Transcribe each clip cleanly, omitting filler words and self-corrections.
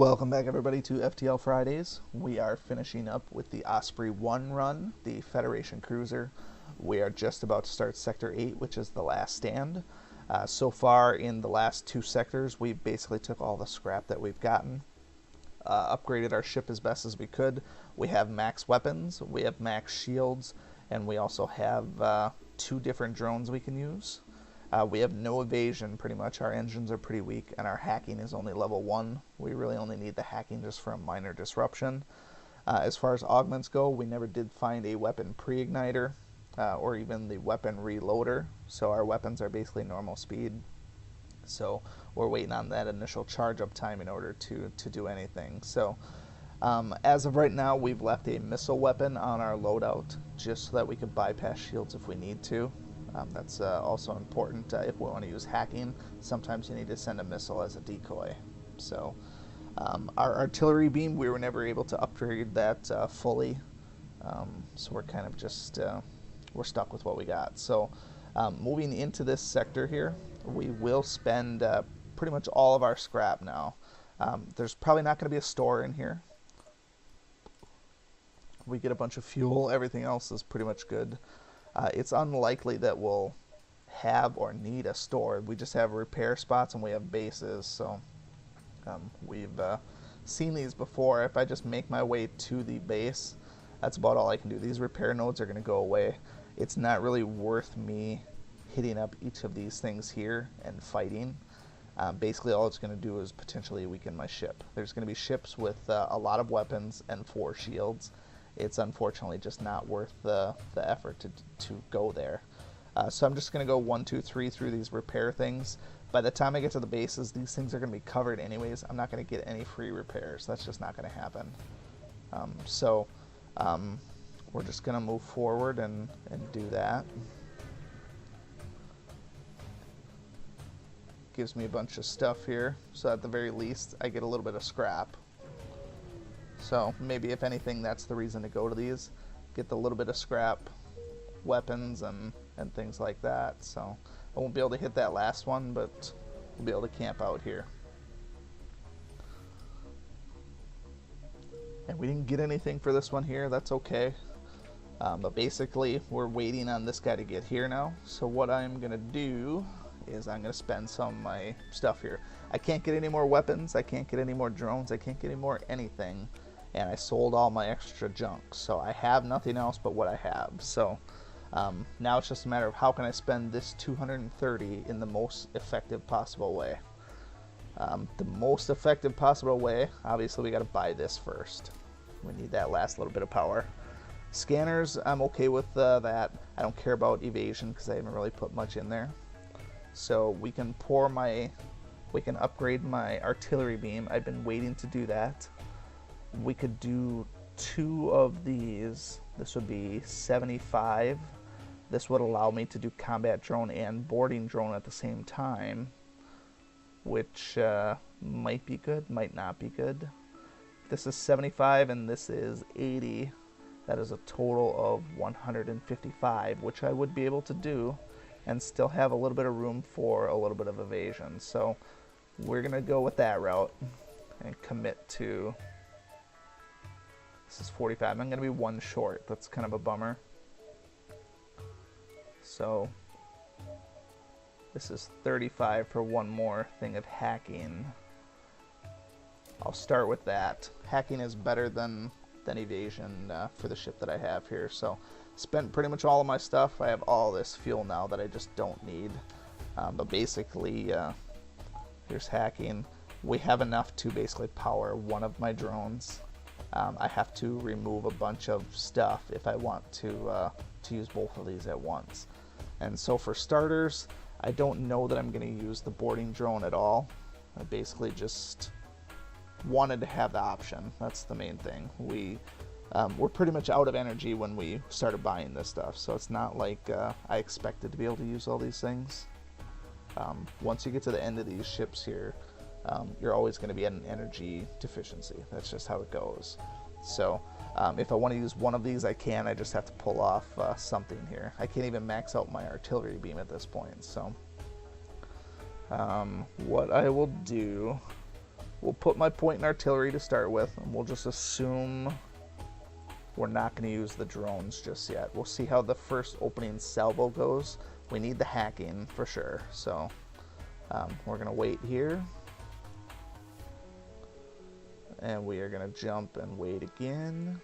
Welcome back everybody to FTL Fridays. We are finishing up with the Osprey1 run, the Federation cruiser. We are just about to start Sector 8, which is the last stand. So far in the last two sectors, we basically took all the scrap that we've gotten, upgraded our ship as best as we could. We have max weapons, we have max shields, and we also have two different drones we can use. We have no evasion, pretty much. Our engines are pretty weak, and our hacking is only level 1. We really only need the hacking just for a minor disruption. As far as augments go, we never did find a weapon pre-igniter, or even the weapon reloader, so our weapons are basically normal speed. So we're waiting on that initial charge-up time in order to do anything. So as of right now, we've left a missile weapon on our loadout, just so that we could bypass shields if we need to. That's also important if we want to use hacking. Sometimes you need to send a missile as a decoy. So our artillery beam, we were never able to upgrade that fully. So we're kind of just, we're stuck with what we got. So moving into this sector here, we will spend pretty much all of our scrap now. There's probably not going to be a store in here. We get a bunch of fuel, everything else is pretty much good. It's unlikely that we'll have or need a store. We just have repair spots and we have bases, so we've seen these before. If I just make my way to the base, that's about all I can do. These repair nodes are going to go away. It's not really worth me hitting up each of these things here and fighting. Basically all it's going to do is potentially weaken my ship. There's going to be ships with a lot of weapons and 4 shields. It's unfortunately just not worth the effort to go there. So I'm just going to go 1, 2, 3 through these repair things. By the time I get to the bases, these things are going to be covered anyways. I'm not going to get any free repairs. That's just not going to happen. We're just going to move forward and do that. Gives me a bunch of stuff here, so at the very least I get a little bit of scrap. So maybe if anything, that's the reason to go to these. Get the little bit of scrap, weapons, and things like that. So I won't be able to hit that last one, but we'll be able to camp out here. And we didn't get anything for this one here. That's okay. But basically, we're waiting on this guy to get here now. So what I'm going to do is I'm going to spend some of my stuff here. I can't get any more weapons. I can't get any more drones. I can't get any more anything. And I sold all my extra junk, so I have nothing else but what I have. So now it's just a matter of how can I spend this 230 in the most effective possible way. The most effective possible way, obviously we got to buy this first. We need that last little bit of power. Scanners, I'm okay with that. I don't care about evasion because I haven't really put much in there. So we can upgrade my artillery beam. I've been waiting to do that. We could do 2 of these. This would be 75. This would allow me to do combat drone and boarding drone at the same time, which might be good, might not be good. This is 75 and this is 80. That is a total of 155, which I would be able to do and still have a little bit of room for a little bit of evasion. So we're gonna go with that route and commit to, this is 45. I'm gonna be 1 short. That's kind of a bummer. So this is 35 for 1 more thing of hacking. I'll start with that. Hacking is better than evasion for the ship that I have here. So spent pretty much all of my stuff. I have all this fuel now that I just don't need. But basically, here's hacking. We have enough to basically power 1 of my drones. I have to remove a bunch of stuff if I want to use both of these at once. And so for starters, I don't know that I'm going to use the boarding drone at all. I basically just wanted to have the option. That's the main thing. We're pretty much out of energy when we started buying this stuff, so it's not like I expected to be able to use all these things. Once you get to the end of these ships here, you're always going to be at an energy deficiency. That's just how it goes. So if I want to use 1 of these, I can. I just have to pull off something here. I can't even max out my artillery beam at this point. So what I will do we'll put my point in artillery to start with, and we'll just assume we're not going to use the drones just yet. We'll see how the first opening salvo goes. We need the hacking for sure, so we're going to wait here. And we are going to jump and wait again.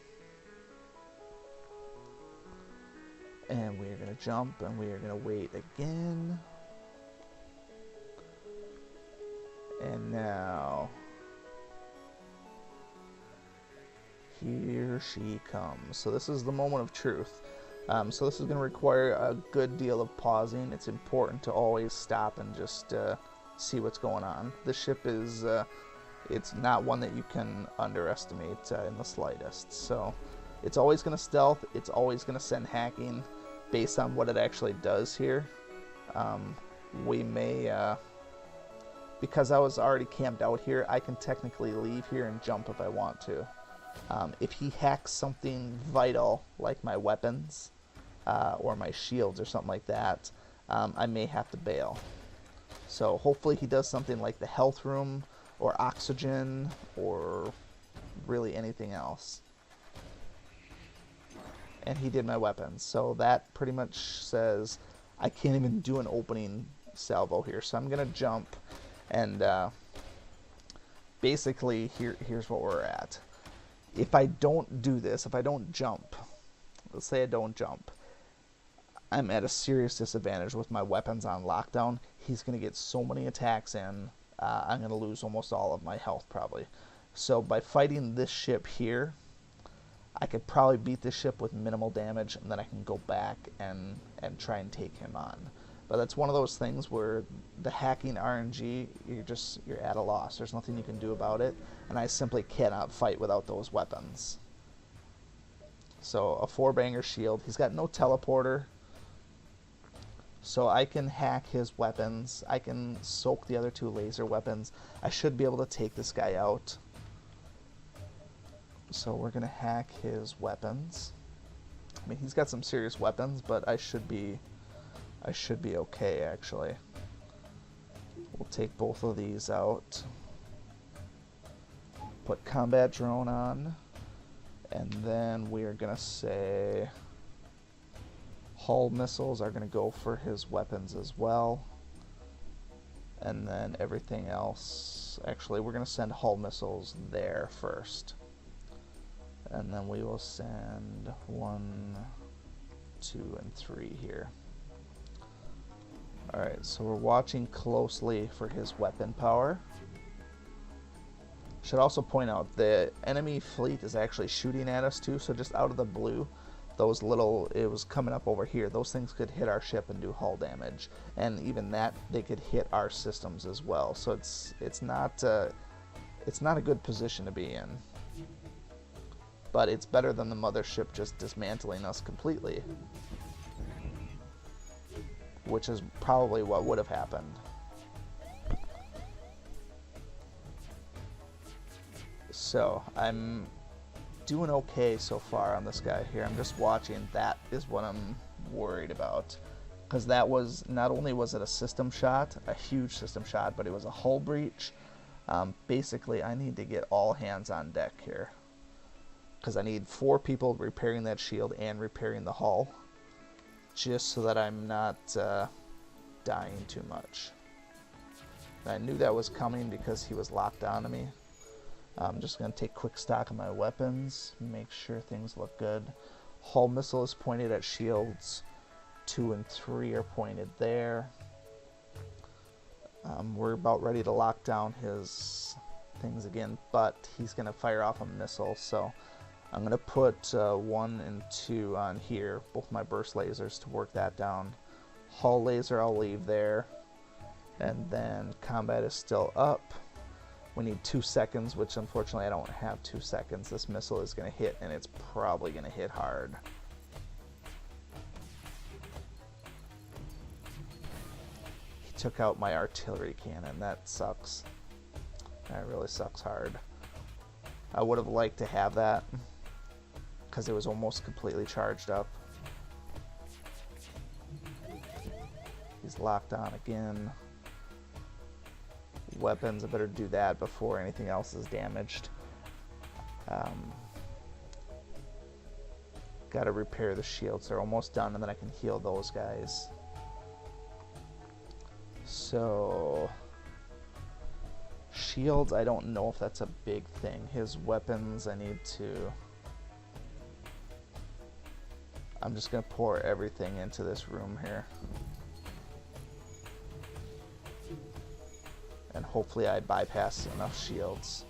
And we are going to jump and we are going to wait again. And now, here she comes. So this is the moment of truth. So this is going to require a good deal of pausing. It's important to always stop and just see what's going on. This ship is, it's not one that you can underestimate in the slightest. So it's always going to stealth. It's always going to send hacking based on what it actually does here. We may, because I was already camped out here, I can technically leave here and jump if I want to. If he hacks something vital like my weapons or my shields or something like that, I may have to bail. So hopefully he does something like the health room or oxygen or really anything else. And he did my weapons, so that pretty much says I can't even do an opening salvo here. So I'm gonna jump, and basically here's what we're at. If I don't do this, if I don't jump, let's say I don't jump, I'm at a serious disadvantage with my weapons on lockdown. He's going to get so many attacks in, I'm going to lose almost all of my health probably. So by fighting this ship here, I could probably beat this ship with minimal damage, and then I can go back and try and take him on. But that's one of those things where the hacking RNG, you're at a loss. There's nothing you can do about it, and I simply cannot fight without those weapons. So a 4-banger shield. He's got no teleporter, so I can hack his weapons. I can soak the other 2 laser weapons. I should be able to take this guy out. So we're gonna hack his weapons. I mean, he's got some serious weapons, but I should be okay, actually. We'll take both of these out. Put combat drone on. And then we are going to say hull missiles are going to go for his weapons as well. And then everything else, actually, we're going to send hull missiles there first. And then we will send 1, 2, and 3 here. Alright, so we're watching closely for his weapon power. Should also point out the enemy fleet is actually shooting at us too, so just out of the blue, those little, it was coming up over here, those things could hit our ship and do hull damage. And even that, they could hit our systems as well. So it's not a good position to be in. But it's better than the mothership just dismantling us completely, which is probably what would have happened. So I'm doing okay so far on this guy here. I'm just watching. That is what I'm worried about, because that was, not only was it a system shot, a huge system shot, but it was a hull breach. Basically, I need to get all hands on deck here, because I need 4 people repairing that shield and repairing the hull, just so that I'm not dying too much. And I knew that was coming because he was locked onto me. I'm just going to take quick stock of my weapons, make sure things look good. Hull missile is pointed at shields. 2 and 3 are pointed there. We're about ready to lock down his things again, but he's going to fire off a missile, so I'm going to put 1 and 2 on here, both my burst lasers, to work that down. Hull laser I'll leave there, and then combat is still up. We need 2 seconds, which unfortunately I don't have 2 seconds. This missile is going to hit, and it's probably going to hit hard. He took out my artillery cannon. That sucks. That really sucks hard. I would have liked to have that, because it was almost completely charged up. He's locked on again. weapons. I better do that before anything else is damaged. Gotta repair the shields. They're almost done, and then I can heal those guys. So shields, I don't know if that's a big thing. His weapons, I need to... I'm just gonna pour everything into this room here. And hopefully I bypass enough shields.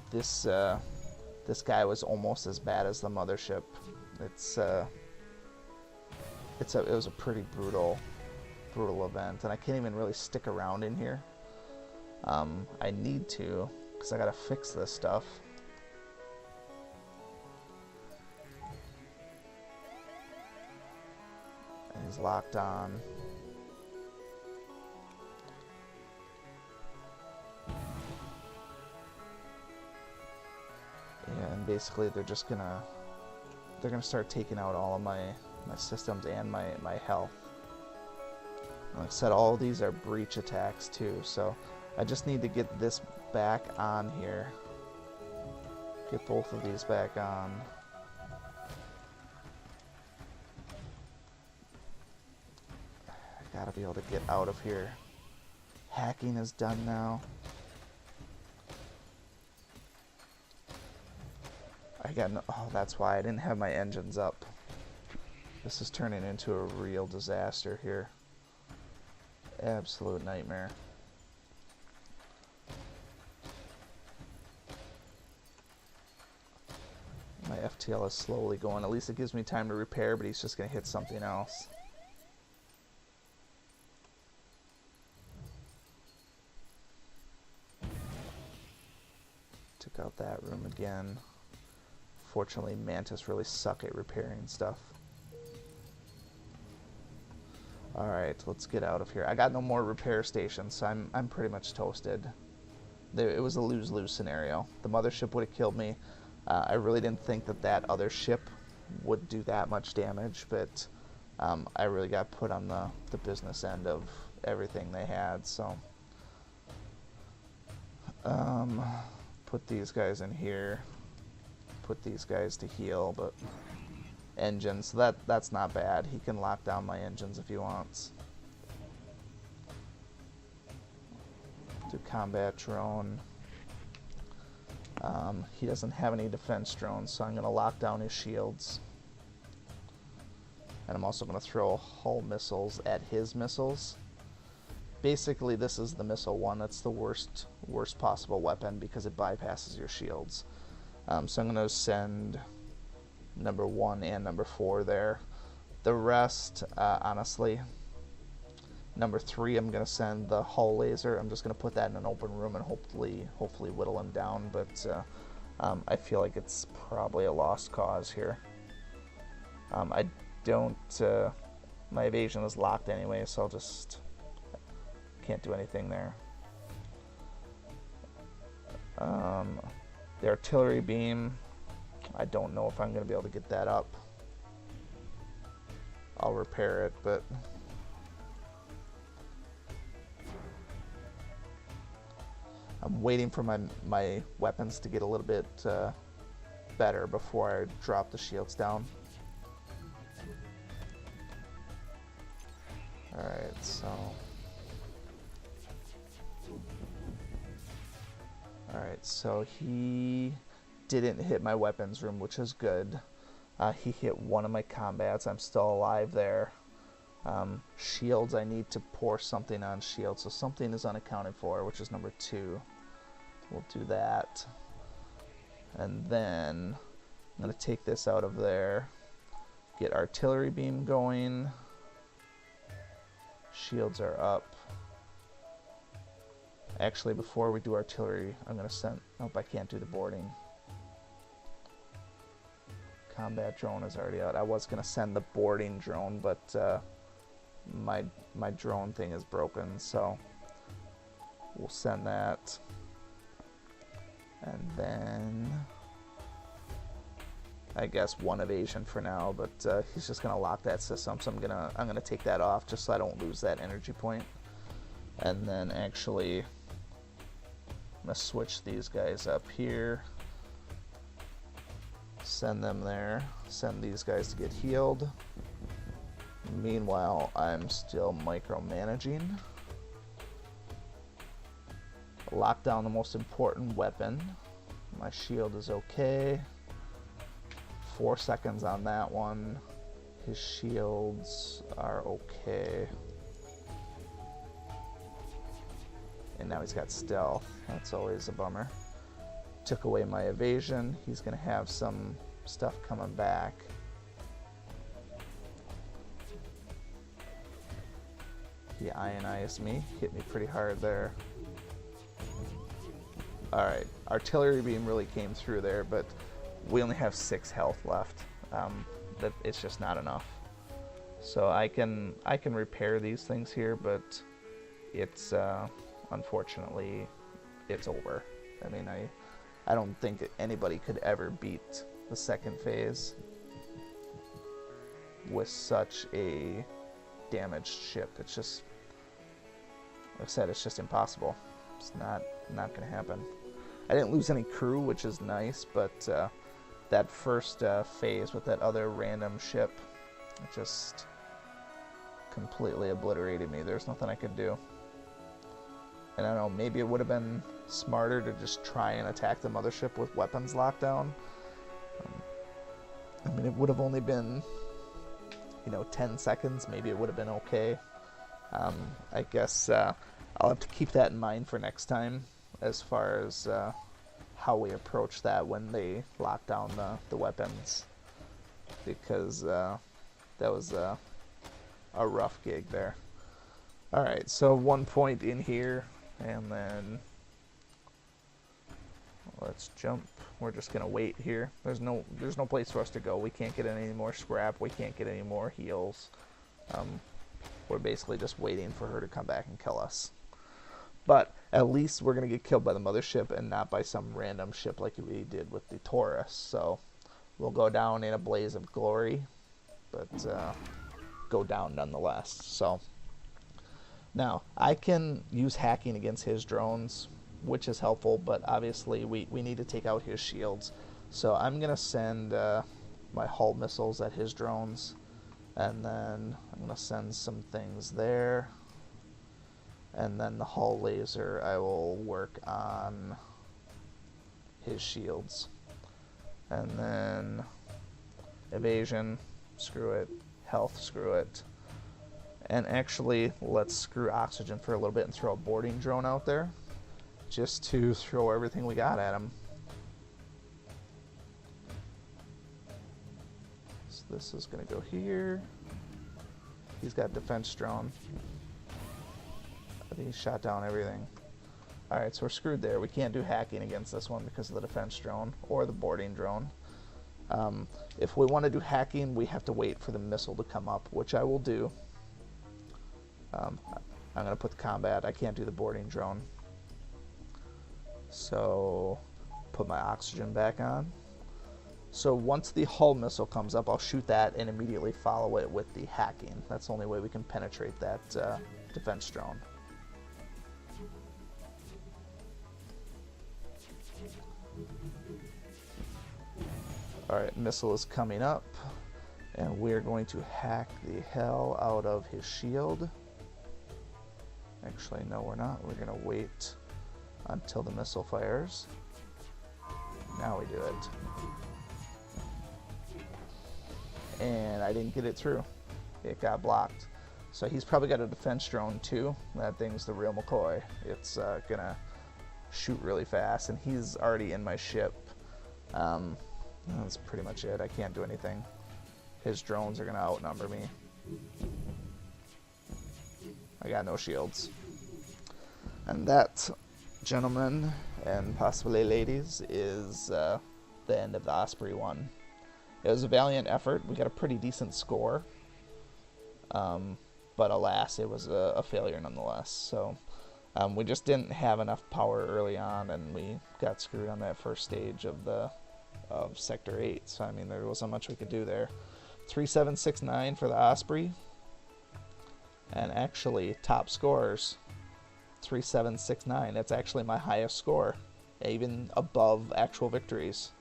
This guy was almost as bad as the mothership. It was a pretty brutal event, and I can't even really stick around in here. I need to, because I gotta fix this stuff. And he's locked on. Yeah, and basically they're gonna start taking out all of my systems and my health. Like I said, all of these are breach attacks too, so I just need to get this back on here. Get both of these back on. I gotta be able to get out of here. Hacking is done now. Oh, that's why I didn't have my engines up. This is turning into a real disaster here. Absolute nightmare. My FTL is slowly going. At least it gives me time to repair, but he's just going to hit something else. Took out that room again. Fortunately, Mantis really suck at repairing stuff. Alright, let's get out of here. I got no more repair stations, so I'm pretty much toasted. It was a lose-lose scenario. The mothership would have killed me. I really didn't think that other ship would do that much damage, but I really got put on the business end of everything they had, so... put these guys in here. Put these guys to heal, but... engines, so that's not bad. He can lock down my engines if he wants. Do combat drone. He doesn't have any defense drones, so I'm going to lock down his shields. And I'm also going to throw hull missiles at his missiles. Basically, this is the missile one. That's the worst possible weapon because it bypasses your shields. So I'm going to send number 1 and number 4 there. The rest, honestly, number 3, I'm going to send the hull laser. I'm just going to put that in an open room and hopefully whittle him down, but I feel like it's probably a lost cause here. I don't, my evasion is locked anyway, so I'll just, can't do anything there. The artillery beam, I don't know if I'm going to be able to get that up. I'll repair it, but I'm waiting for my weapons to get a little bit better before I drop the shields down. Alright, so... Alright, so he didn't hit my weapons room, which is good. He hit one of my combats. I'm still alive there. Shields, I need to pour something on shields, so something is unaccounted for, which is number 2. We'll do that. And then I'm going to take this out of there. Get artillery beam going. Shields are up. Actually, before we do artillery, I'm going to send... Nope, I can't do the boarding. Combat drone is already out. I was going to send the boarding drone, but my drone thing is broken, so we'll send that. And then I guess, 1 evasion for now, but he's just gonna lock that system, so I'm gonna take that off just so I don't lose that energy point. And then actually, I'm gonna switch these guys up here, send them there, send these guys to get healed. Meanwhile, I'm still micromanaging. Lock down the most important weapon. My shield is okay. 4 seconds on that one. His shields are okay. And now he's got stealth. That's always a bummer. Took away my evasion. He's going to have some stuff coming back. He ionized me. Hit me pretty hard there. Alright, artillery beam really came through there, but we only have 6 health left. It's just not enough. So I can repair these things here, but it's unfortunately it's over. I mean, I don't think anybody could ever beat the second phase with such a damaged ship. It's just, like I said, it's just impossible. It's not going to happen. I didn't lose any crew, which is nice, but that first phase with that other random ship, it just completely obliterated me. There's nothing I could do. And I don't know, maybe it would have been smarter to just try and attack the mothership with weapons lockdown. I mean, it would have only been, 10 seconds. Maybe it would have been okay. I guess I'll have to keep that in mind for next time, as far as how we approach that when they lock down the weapons, because that was a rough gig there. Alright, so 1 point in here, and then let's jump. We're just gonna wait here. There's no place for us to go. We can't get any more scrap. We can't get any more heals. We're basically just waiting for her to come back and kill us. But at least we're going to get killed by the mothership and not by some random ship like we did with the Taurus. So we'll go down in a blaze of glory, but go down nonetheless. So now I can use hacking against his drones, which is helpful, but obviously we need to take out his shields. So I'm going to send my hull missiles at his drones, and then I'm going to send some things there. And then the hull laser, I will work on his shields. And then evasion, screw it. Health, screw it. And actually, let's screw oxygen for a little bit and throw a boarding drone out there, just to throw everything we got at him. So this is going to go here. He's got defense drone. He shot down everything. Alright, so we're screwed there. We can't do hacking against this one because of the defense drone or the boarding drone. If we want to do hacking, we have to wait for the missile to come up, which I will do. I'm going to put the combat. I can't do the boarding drone. So, put my oxygen back on. So once the hull missile comes up, I'll shoot that and immediately follow it with the hacking. That's the only way we can penetrate that defense drone. Alright, missile is coming up, and we're going to hack the hell out of his shield. Actually, no, we're not. We're going to wait until the missile fires. Now we do it. And I didn't get it through. It got blocked. So he's probably got a defense drone too. That thing's the real McCoy. It's gonna shoot really fast, and he's already in my ship. That's pretty much it. I can't do anything. His drones are gonna outnumber me. I got no shields. And that, gentlemen, and possibly ladies, is the end of the Osprey1. It was a valiant effort. We got a pretty decent score. But alas, it was a failure nonetheless. So we just didn't have enough power early on, and we got screwed on that first stage of the of Sector 8. So, I mean, there wasn't much we could do there. 3769 for the Osprey. And actually, top scores, 3769. That's actually my highest score, even above actual victories.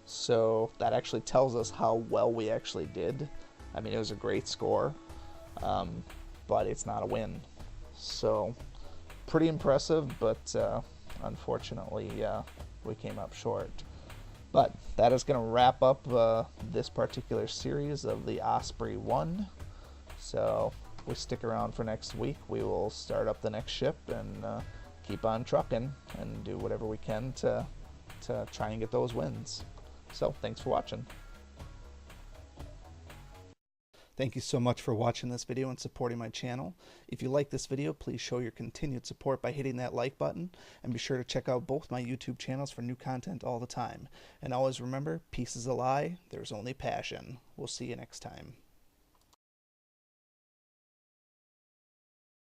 So that actually tells us how well we actually did. I mean, it was a great score, but it's not a win. So pretty impressive, but unfortunately we came up short. But that is going to wrap up this particular series of the Osprey1. So if we stick around for next week, we will start up the next ship and keep on trucking and do whatever we can to try and get those wins. So thanks for watching. Thank you so much for watching this video and supporting my channel. If you like this video, please show your continued support by hitting that like button, and be sure to check out both my YouTube channels for new content all the time. And always remember, peace is a lie, there's only passion. We'll see you next time.